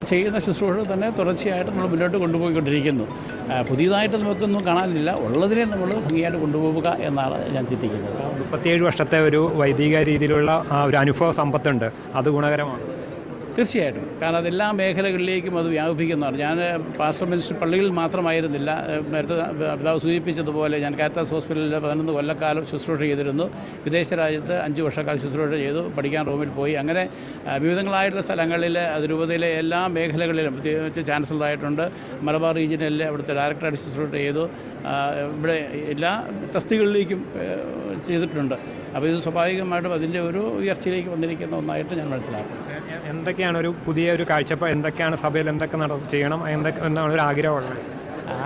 ചെയ്യുന്ന ശുശ്രൂഷ തന്നെ തുടർച്ചയായിട്ട് നമ്മൾ മുന്നോട്ട് കൊണ്ടുപോയിക്കൊണ്ടിരിക്കുന്നു. പുതിയതായിട്ട് നമുക്കൊന്നും കാണാനില്ല, ഉള്ളതിനെ നമ്മൾ ഭംഗിയായിട്ട് കൊണ്ടുപോവുക എന്നാണ് ഞാൻ ചിന്തിക്കുന്നത്. 37 വർഷത്തെ ഒരു വൈദിക രീതിയിലുള്ള ഒരു അനുഭവ സമ്പത്തുണ്ട്, അത് ഗുണകരമാണ്. തീർച്ചയായിട്ടും, കാരണം അതെല്ലാ മേഖലകളിലേക്കും അത് വ്യാപിപ്പിക്കുന്നതാണ്. ഞാൻ പാസ്റ്റർ മിനിസ്റ്റർ പള്ളികളിൽ മാത്രമായിരുന്നില്ല. നേരത്തെ പിതാവ് സൂചിപ്പിച്ചതുപോലെ ഞാൻ കാരിത്താസ് ഹോസ്പിറ്റലിൽ 11 കൊല്ലക്കാലം ശുശ്രൂഷ ചെയ്തിരുന്നു. വിദേശ രാജ്യത്ത് 5 വർഷക്കാലം ശുശ്രൂഷ ചെയ്തു, പഠിക്കാൻ റൂമിൽ പോയി. അങ്ങനെ വിവിധങ്ങളായിട്ടുള്ള സ്ഥലങ്ങളിൽ അതിരൂപതയിലെ എല്ലാ മേഖലകളിലും, പ്രത്യേകിച്ച് ചാൻസലറായിട്ടുണ്ട്, മലബാർ റീജിയനിലെ അവിടുത്തെ ഡയറക്ടറായിട്ട് ശുശ്രൂഷ ചെയ്തു. ഇവിടെ എല്ലാ തസ്തികളിലേക്കും ചെയ്തിട്ടുണ്ട്. അപ്പോൾ ഇത് സ്വാഭാവികമായിട്ടും അതിൻ്റെ ഒരു ഉയർച്ചയിലേക്ക് വന്നിരിക്കുന്ന ഒന്നായിട്ട് ഞാൻ മനസ്സിലാക്കും. എന്തൊക്കെയാണ് ഒരു പുതിയ ഒരു കാഴ്ചപ്പാട്, എന്തൊക്കെയാണ് സഭയിൽ എന്തൊക്കെ ചെയ്യണം, എന്താണ് ഒരു ആഗ്രഹമുള്ളത്?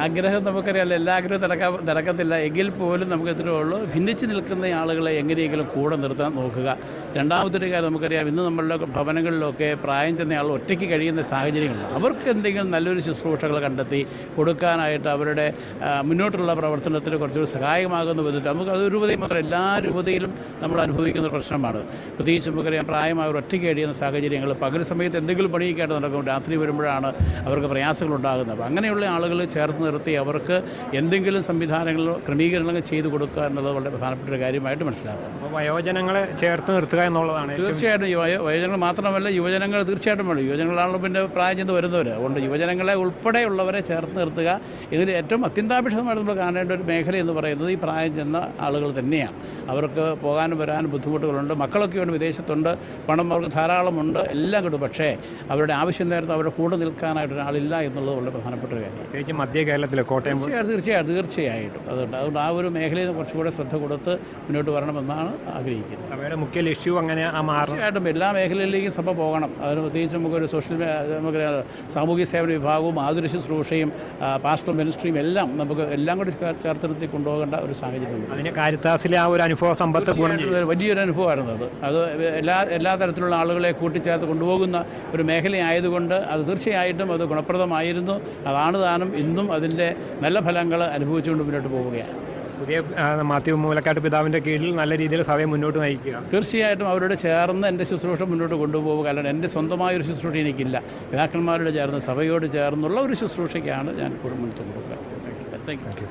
ആഗ്രഹം നമുക്കറിയാമല്ലോ, എല്ലാ ആഗ്രഹവും നടക്കത്തില്ല. എങ്കിൽ പോലും നമുക്ക് ഇത്രയേ ഉള്ളൂ, ഭിന്നിച്ച് നിൽക്കുന്ന ആളുകളെ എങ്ങനെയെങ്കിലും കൂടെ നിർത്താൻ നോക്കുക. രണ്ടാമതൊരു കാര്യം നമുക്കറിയാം, ഇന്ന് നമ്മളുടെ ഭവനങ്ങളിലൊക്കെ പ്രായം ചെന്ന ആൾ ഒറ്റയ്ക്ക് കഴിയുന്ന സാഹചര്യങ്ങളുണ്ട്. അവർക്ക് എന്തെങ്കിലും നല്ലൊരു ശുശ്രൂഷകൾ കണ്ടെത്തി കൊടുക്കാനായിട്ട് അവരുടെ മുന്നോട്ടുള്ള പ്രവർത്തനത്തിന് കുറച്ചുകൂടി സഹായമാകുന്ന വിധത്തിൽ നമുക്ക് അത് രൂപതയിൽ മാത്രം എല്ലാ രൂപതയിലും നമ്മൾ അനുഭവിക്കുന്ന പ്രശ്നമാണ്. പ്രത്യേകിച്ച് നമുക്കറിയാം, പ്രായമായവർ ഒറ്റയ്ക്ക് കഴിയുന്ന സാഹചര്യങ്ങൾ, പകൽ സമയത്ത് എന്തെങ്കിലും പണിയൊക്കെയായിട്ട് നടക്കും, രാത്രി വരുമ്പോഴാണ് അവർക്ക് പ്രയാസങ്ങൾ ഉണ്ടാകുന്നത്. അപ്പോൾ അങ്ങനെയുള്ള ആളുകൾ ചേർത്ത് നിർത്തി അവർക്ക് എന്തെങ്കിലും സംവിധാനങ്ങളോ ക്രമീകരണങ്ങൾ ചെയ്തു കൊടുക്കുക എന്നുള്ളത് വളരെ പ്രധാനപ്പെട്ട ഒരു കാര്യമായിട്ട് മനസ്സിലാക്കും. അപ്പോൾ വയോജനങ്ങളെ ചേർത്ത് നിർത്തുക എന്നുള്ളതാണ് തീർച്ചയായിട്ടും. വയോജനങ്ങൾ മാത്രമല്ല, യുവജനങ്ങൾ തീർച്ചയായിട്ടും വേണം. യുവജനങ്ങളാണല്ലോ പിന്നെ പ്രായം ചെന്ന് വരുന്നവർ. അതുകൊണ്ട് യുവജനങ്ങളെ ഉൾപ്പെടെയുള്ളവരെ ചേർത്ത് നിർത്തുക. ഇതിൽ ഏറ്റവും അത്യന്താപേക്ഷിതമായിട്ട് നമ്മൾ കാണേണ്ട ഒരു മേഖല എന്ന് പറയുന്നത് ഈ പ്രായം ചെന്ന ആളുകൾ തന്നെയാണ്. അവർക്ക് പോകാനും വരാനും ബുദ്ധിമുട്ടുകളുണ്ട്, മക്കളൊക്കെ ഉണ്ട്, വിദേശത്തുണ്ട്, പണം അവർക്ക് ധാരാളമുണ്ട്, എല്ലാം കിട്ടും. പക്ഷേ അവരുടെ ആവശ്യം നേരത്തെ അവരുടെ കൂടെ നിൽക്കാനായിട്ട് ഒരാളില്ല എന്നുള്ളത് വളരെ പ്രധാനപ്പെട്ട ഒരു കാര്യം. പ്രത്യേകിച്ച് മധ്യ കേരളത്തിലെ കോട്ടയം. തീർച്ചയായിട്ടും അതുകൊണ്ട് ആ ഒരു മേഖലയിൽ കുറച്ചുകൂടെ ശ്രദ്ധ കൊടുത്ത് മുന്നോട്ട് വരണമെന്നാണ് ആഗ്രഹിക്കുന്നത്. സഭയുടെ മുഖ്യ ലക്ഷ്യവും അങ്ങനെ തീർച്ചയായിട്ടും എല്ലാ മേഖലയിലേക്കും സഭ പോകണം. അതിന് പ്രത്യേകിച്ച് നമുക്കൊരു നമുക്ക് സാമൂഹ്യ സേവന വിഭാഗവും ആതുര ശുശ്രൂഷയും പാസ്റ്റർ മിനിസ്ട്രിയും എല്ലാം കൂടി ചേർത്ത് നിർത്തി കൊണ്ടുപോകേണ്ട ഒരു സാഹചര്യമുണ്ട്. അതിന് കാരിത്താസിലെ ആ ഒരു അനുഭവ സമ്പത്ത് വലിയൊരു അനുഭവമായിരുന്നു. അത് എല്ലാ തരത്തിലുള്ള ആളുകളെ കൂട്ടിച്ചേർത്ത് കൊണ്ടുപോകുന്ന ഒരു മേഖലയായതുകൊണ്ട് അത് തീർച്ചയായിട്ടും അത് ഗുണപ്രദമായിരുന്നു. അതാണ് താനും ഇന്നും അതിൻ്റെ നല്ല ഫലങ്ങൾ അനുഭവിച്ചുകൊണ്ട് മുന്നോട്ട് പോവുകയാണ്. പുതിയ മാത്യു മൂലക്കാട്ട് പിതാവിൻ്റെ കീഴിൽ നല്ല രീതിയിൽ സഭയെ മുന്നോട്ട് നയിക്കുക. തീർച്ചയായിട്ടും അവരോട് ചേർന്ന് എൻ്റെ ശുശ്രൂഷ മുന്നോട്ട് കൊണ്ടുപോവുക. കാരണം എൻ്റെ സ്വന്തമായൊരു ശുശ്രൂഷ എനിക്കില്ല. പിതാക്കന്മാരോട് ചേർന്ന് സഭയോട് ചേർന്നുള്ള ഒരു ശുശ്രൂഷയ്ക്കാണ് ഞാൻ മുന്നോട്ട് കൊടുക്കുക. Thank you.